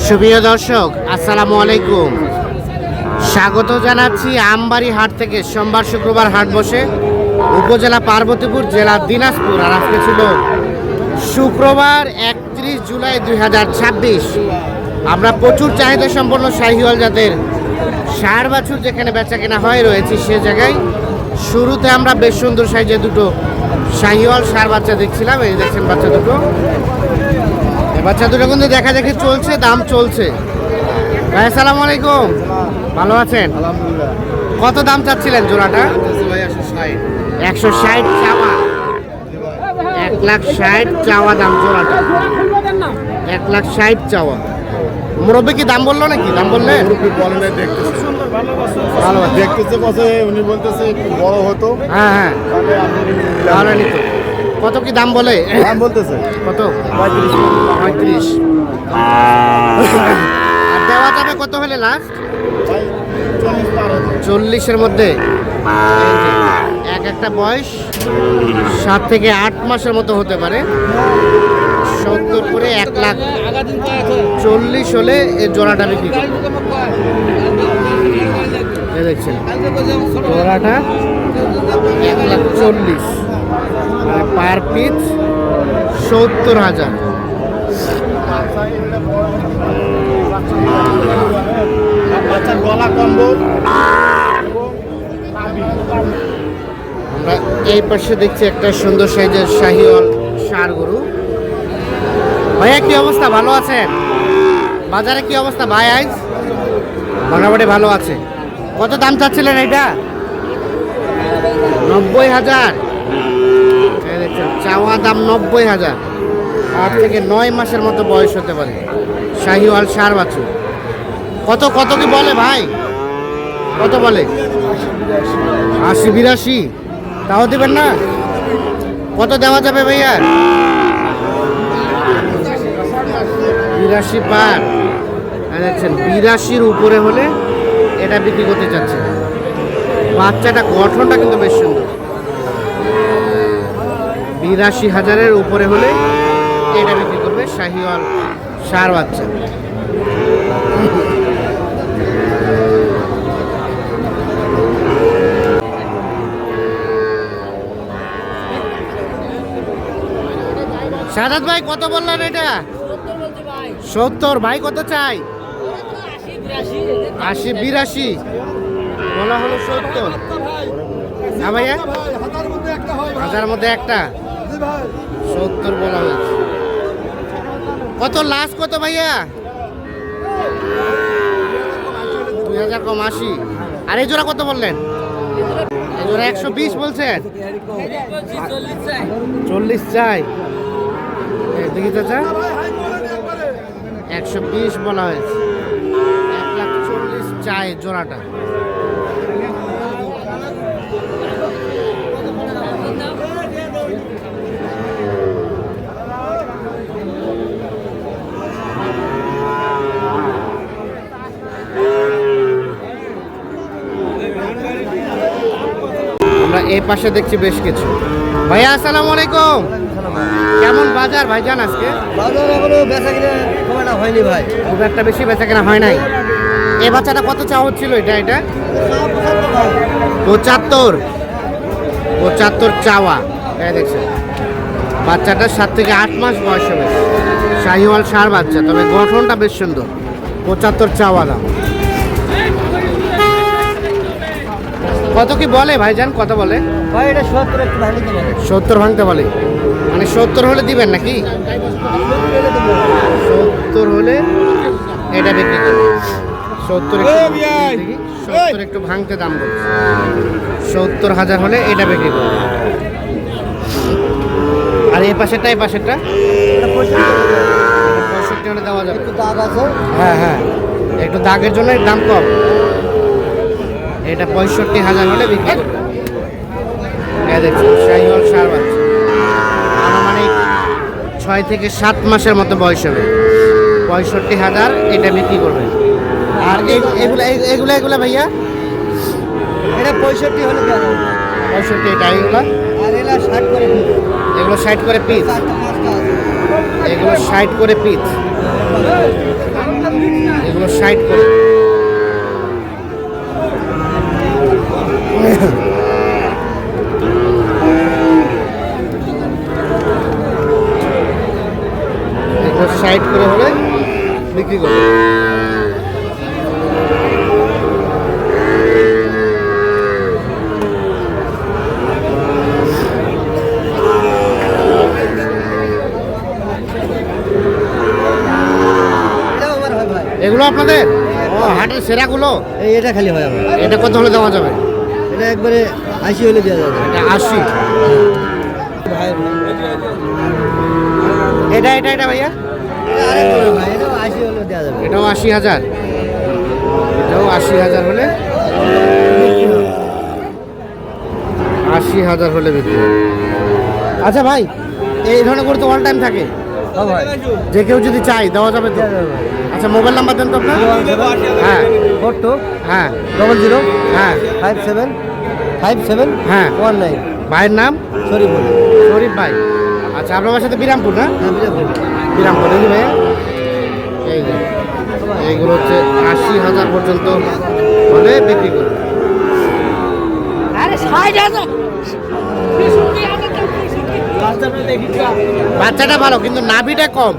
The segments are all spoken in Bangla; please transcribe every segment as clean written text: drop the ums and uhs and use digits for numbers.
সুপ্রিয় দর্শক, আসসালামু আলাইকুম। স্বাগত জানাচ্ছি আমবাড়ি হাট থেকে। সোমবার শুক্রবার হাট বসে উপজেলা পার্বতীপুর, জেলা দিনাজপুর। আর আজকে ছিল শুক্রবার 31 জুলাই 2026। আমরা প্রচুর চাহিদা সম্পন্ন শাহিওয়াল জাতের ষাঁড় বাছুর যেখানে বেচা কেনা হয় রয়েছে সে জায়গায় শুরুতে আমরা বেশ সুন্দর সাইজে দুটো শাহিওয়াল ষাঁড় বাচ্চা দেখছিলাম। এই দেখছেন বাচ্চা দুটো, বাচ্চা দুটো কিন্তু দেখা দেখি চলছে, দাম চলছে। ভাই আসসালামু আলাইকুম, ভালো আছেন? আলহামদুলিল্লাহ। কত দাম চাচ্ছিলেন জোড়াটা? 160 চাওয়া, 1,60,000 চাওয়া দাম জোড়াটা, 1,60,000 চাওয়া। মুরব্বী কি দাম বললো নাকি? দাম বললেন? ভালো দেখতেছে বসে, উনি বলতেছে একটু বড় হতো। হ্যাঁ হ্যাঁ, তাহলে নিত। কত কি দাম বলে? দাম বলতেছে কত? 35। আর দেওয়া যাবে কত হলে লাস্ট? 40-এর মধ্যে। এক একটা বয়স 7 থেকে 8 মাসের মতো হতে পারে। 70 করে 1,40,000 হলে এই জোড়াটা বিক্রি করবে। দেখছেন জোড়াটা 1,40,000, পার পিস 70,000। গলা কম্বল। আমরা এই পাশে দেখছি একটা সুন্দর সাইজের শাহিওয়াল ষাঁড় গরু। ভাইয়া কি অবস্থা, ভালো আছেন? বাজারে কি অবস্থা ভাই? আজ মোটামুটি ভালো আছে। কত দাম চাচ্ছিলেন এটা? 90,000। দেখছেন চাওয়া দাম 90,000। 8 থেকে 9 মাসের মতো বয়স হতে পারে শাহিওয়াল ষাঁড় বাছুর। কত কত কি বলে ভাই? কত বলে? 80-82। তাও দেবেন না? কত দেওয়া যাবে ভাইয়া? 82 পার। দেখছেন 82-র উপরে হলে এটা বিক্রি করতে চাচ্ছে। বাচ্চাটা গঠনটা কিন্তু বেশ সুন্দর। 82,000-এর উপরে হলে এটা বিক্রি করবে শাহিওয়াল ষাঁড় বাচ্চা। সাদাত ভাই কত বললেন এটা? 70। ভাই কত চাই? 80-82 বলা হলো 70। হ্যাঁ ভাইয়া, 1000-এর মধ্যে একটা 70 বলা হয়েছে। কত লাস্ট কত ভাইয়া? 2000 কম 80। আর এই জোড়া কত বললেন? এই জোড়া 120 বলছেন? 40 চাই। দেখি চাচা, 120 বলা হয়েছে। 1,40,000 চাই জোড়াটা। আমরা এই পাশে দেখছি বেশ কিছু। ভাইয়া আসসালামু আলাইকুম, কেমন বাজার ভাইজান আজকে? বাজার এখনো বেচা কিনা খুব একটা হয়নি ভাই, খুব একটা বেশি বেচা কেনা হয় নাই। এই বাচ্চাটা কত চাওয়া হচ্ছিল? এটা 75 চাওয়া। এই দেখছেন বাচ্চাটা 7 থেকে 8 মাস বয়স হবে। শাহিওয়াল ষাঁড় বাচ্চা, তবে গঠনটা বেশ সুন্দর। 75 চাওয়া দাম। কত কি বলে ভাইজান, কত বলে ভাই? এটা 70 একটু ভাঙতে বলে। 70 ভাঙতে বলে, মানে 70 হলে দিবেন নাকি? 70 হলে এটা বিক্রি করবে। 70 একটু ভাঙতে দাম বলছে। 70,000 হলে এটা বিক্রি করবে। আর এই পাশেরটা, এই পাশেরটা 65 হলে দেওয়া যাবে। একটু দাগ আছে। হ্যাঁ হ্ঁ, একটু দাগের জন্য দাম কম। এটা 65,000 হলে বিক্রি করবে। দেখছি শাহিওয়াল ষাঁড় বাচ্চা, আনুমানিক 6 থেকে 7 মাসের মতো বয়স হবে। 65,000 এটা বিক্রি করবে। আর এগুলা ভাইয়া? এটা 65 হলে দেওয়া যাবে। 65 এটা। এগুলা? আর এলা 60 করে পিস। এগুলো 60 করে পিস। 4টা 5টা আছে। এগুলো 60 করে পিস। করে হলে বিক্রি করবে। এটাও আমার হয় ভাই। এগুলো আপনাদের ও হাটের সেরাগুলো। এটা খালি হয় আমার। এটা কত হলে দেওয়া যাবে? এটা একবারে 80 হলে দেওয়া যাবে। এটা 80। ভাই এটা এটা এটা ভাইয়া এটা আরেক ধরনের ভাই, এটাও 80 হলে দেওয়া যাবে। এটাও 80,000। এটাও 80,000 হলে 80,000 হলে বিক্রি। আচ্ছা ভাই, এই ধরনের করে তো অল টাইম থাকে, হ্যাঁ ভাই, যে কেউ যদি চাই দেওয়া যাবে তো? দেওয়া যাবে ভাই। আচ্ছা মোবাইল নাম্বার দেন তো আপনার। হ্যাঁ 42 হ্যাঁ 00 হ্যাঁ 57 57 হ্যাঁ 19। ভাইয়ের নাম সরি বলি। শরীফ ভাই। আচ্ছা আপনার বাসাতে বিরামপুর না? হ্যাঁ বিরামপুর। বিরামপুর এই যে ভাইয়া, এই যে এইগুলো হচ্ছে 80,000 পর্যন্ত হলে বিক্রি করবে। বাচ্চাটা ভালো কিন্তু নাভিটা কম,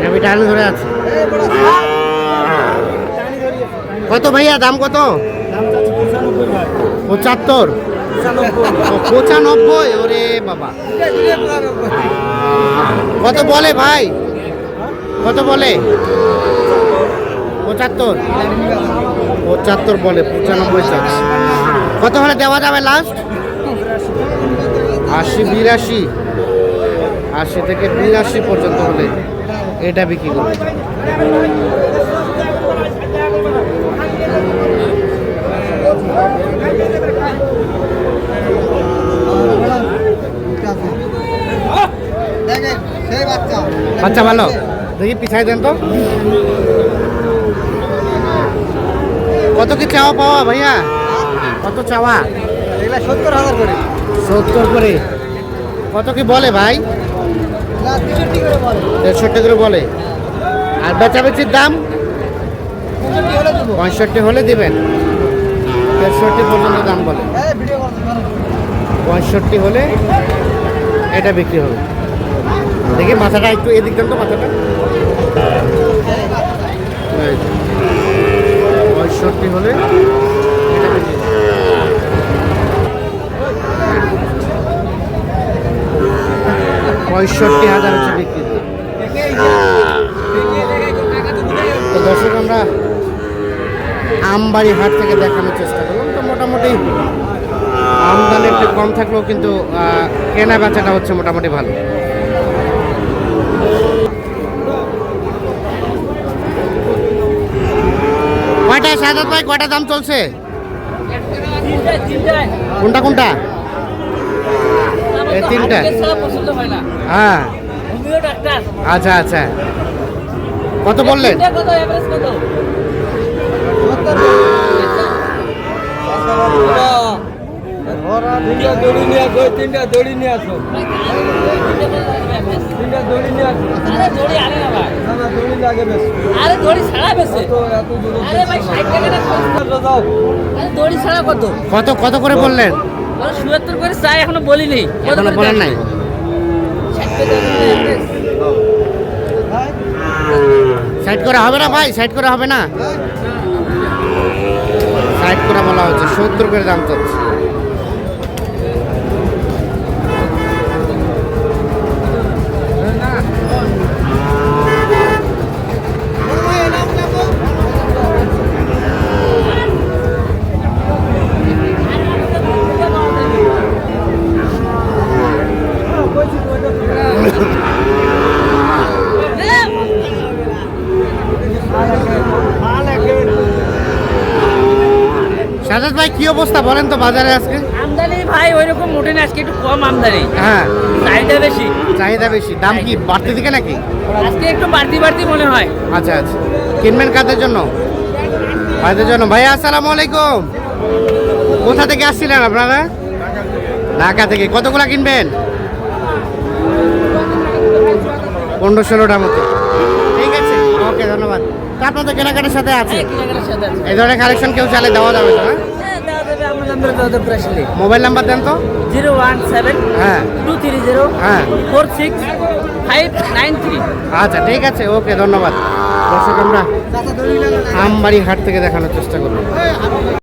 নাভি টানে ধরে আছে। কত ভাইয়া দাম কত? 75। 95? ওরে বাবা, কত বলে ভাই? কত বলে? 75। 75 বলে, 95 চাচ্ছে। কত হলে দেওয়া যাবে লাস্ট? 80 82। 80 থেকে 82 পর্যন্ত হলে এটা বিক্রি করবে। দেখেন সেই বাচ্চা। বাচ্চা ভালো, দেখি পিছাই দেন তো। কত কি চাওয়া পাওয়া ভাইয়া? কত চাওয়া? এগুলা 70,000 করে। 70 করে। কত কি বলে ভাই? 63 করে বলে। 63 করে বলে। আর বেচাবেচির দাম 65 হলে দেবো। 65 হলে দিবেন। 63 পর্যন্ত দাম বলে। এই ভিডিও করতে পারো। 65 হলে এটা বিক্রি হবে। দেখি মাথাটা একটু এদিক দেন তো, মাথাটা। এই যে, 65 হলে এটা বিক্রি হবে। 65,000 হচ্ছে বিক্রি। তো দর্শক আমরা আমবাড়ি হাট থেকে দেখানোর চেষ্টা করলাম। তো মোটামুটি আমদানি একটু কম থাকলেও কিন্তু কেনা বেচাটা হচ্ছে মোটামুটি ভালো। কয়টায় সাজাত ভাই, কয়টা দাম চলছে? কোনটা কোনটা? এই তিনটা। হ্যাঁ আচ্ছা আচ্ছা, কত বললেন? তিনটা দড়ি নিয়ে আসো, তিনটা দড়ি নিয়ে আসো, তিনটা দড়ি নিয়ে আসো। না না দড়ি লাগে বেশ। আরে দড়ি ছাড়া বেশি। তো এত দূর আরে ভাই 60 টাকা না দাও। আরে দড়ি ছাড়া কত? কত কত করে বললেন? আরে 77 করে চাই, এখনো বলিনি। কত এখনো করে বলেন দেন? নাই। 60 টাকা করে। সাইড করা হবে না ভাই, সাইড করা হবে না। সাইড করা বলা হচ্ছে, 70 করে দাম চলছে। সাজাদ ভাই কি অবস্থা বলেন তো বাজারে আজকে? আমদানি ভাই ওইরকম মোটে না, আজকে একটু কম আমদানি। হ্যাঁ চাহিদা বেশি। চাহিদা বেশি, দাম কি বাড়তি দিকে নাকি? আজকে একটু বাড়তি বাড়তি মনে হয়। আচ্ছা আচ্ছা, কিনবেন কাদের জন্য? ভাইদের জন্য। ভাইয়া আসসালামু আলাইকুম, কোথা থেকে আসছিলেন আপনারা? ঢাকা থেকে। কতগুলা কিনবেন? 15-16টার মতো। ঠিক আছে, ওকে ধন্যবাদ। তো আপনাদের কেনাকাটার সাথে আছে হ্যাঁ, কেনাকাটার সাথে আছে। এই ধরনের কালেকশন কেউ চালে দেওয়া যাবে তো? হ্যাঁ হ্যাঁ, দেওয়া যাবে, আমরা চন্দ্র যাদবপুর আসলে মোবাইল নাম্বার দেন তো। 017 হ্যাঁ 230 হ্যাঁ 46593। আচ্ছা ঠিক আছে, ওকে, ধন্যবাদ। দর্শক আমরা আমবাড়ি হাট থেকে দেখানোর চেষ্টা করব।